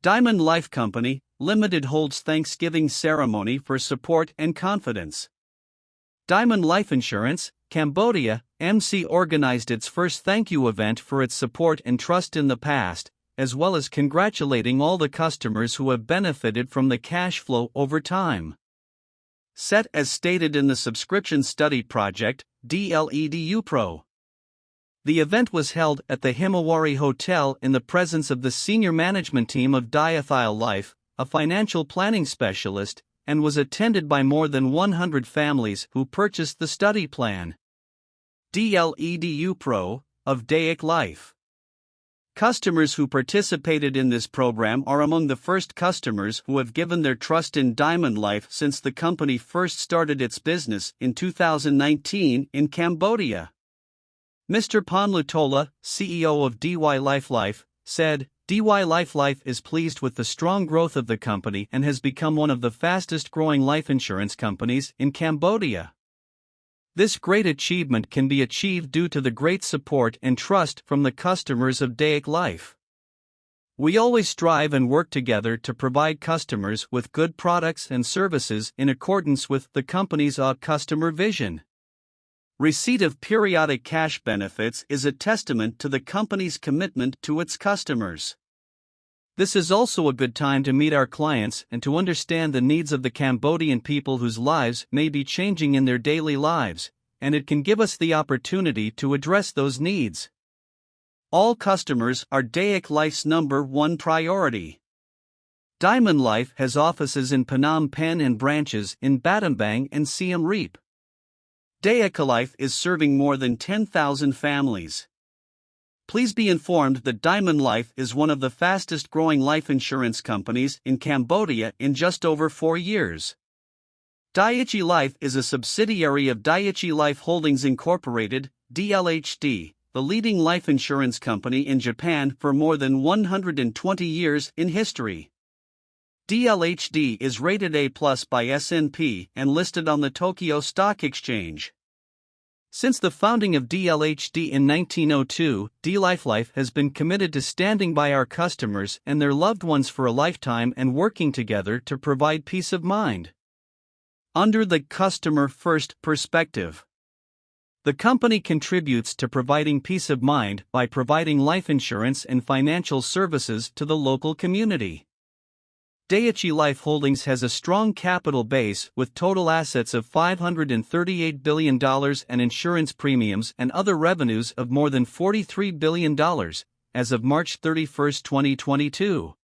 Diamond Life Company, Limited holds Thanksgiving ceremony for support and confidence. Diamond Life Insurance, Cambodia, MC organized its first thank you event for its support and trust in the past, as well as congratulating all the customers who have benefited from the cash flow over time. Set as stated in the subscription study project, DLEDU Pro. The event was held at the Himawari Hotel in the presence of the senior management team of Diethyl Life, a financial planning specialist, and was attended by more than 100 families who purchased the study plan. DLEDU Pro, of Dayak Life. Customers who participated in this program are among the first customers who have given their trust in Diamond Life since the company first started its business in 2019 in Cambodia. Mr. Pan Lutola, CEO of DY Life, said, DY Life is pleased with the strong growth of the company and has become one of the fastest growing life insurance companies in Cambodia. This great achievement can be achieved due to the great support and trust from the customers of Dayak Life. We always strive and work together to provide customers with good products and services in accordance with the company's customer vision. Receipt of periodic cash benefits is a testament to the company's commitment to its customers. This is also a good time to meet our clients and to understand the needs of the Cambodian people whose lives may be changing in their daily lives, and it can give us the opportunity to address those needs. All customers are Dayak Life's #1 priority. Diamond Life has offices in Phnom Penh and branches in Battambang and Siem Reap. Dayak Life is serving more than 10,000 families. Please be informed that Diamond Life is one of the fastest growing life insurance companies in Cambodia in just over 4 years. Daiichi Life is a subsidiary of Daiichi Life Holdings Incorporated, DLHD, the leading life insurance company in Japan for more than 120 years in history. DLHD is rated A+ by S&P and listed on the Tokyo Stock Exchange. Since the founding of DLHD in 1902, DLife has been committed to standing by our customers and their loved ones for a lifetime and working together to provide peace of mind. Under the customer first perspective, the company contributes to providing peace of mind by providing life insurance and financial services to the local community. Daiichi Life Holdings has a strong capital base with total assets of $538 billion and insurance premiums and other revenues of more than $43 billion as of March 31, 2022.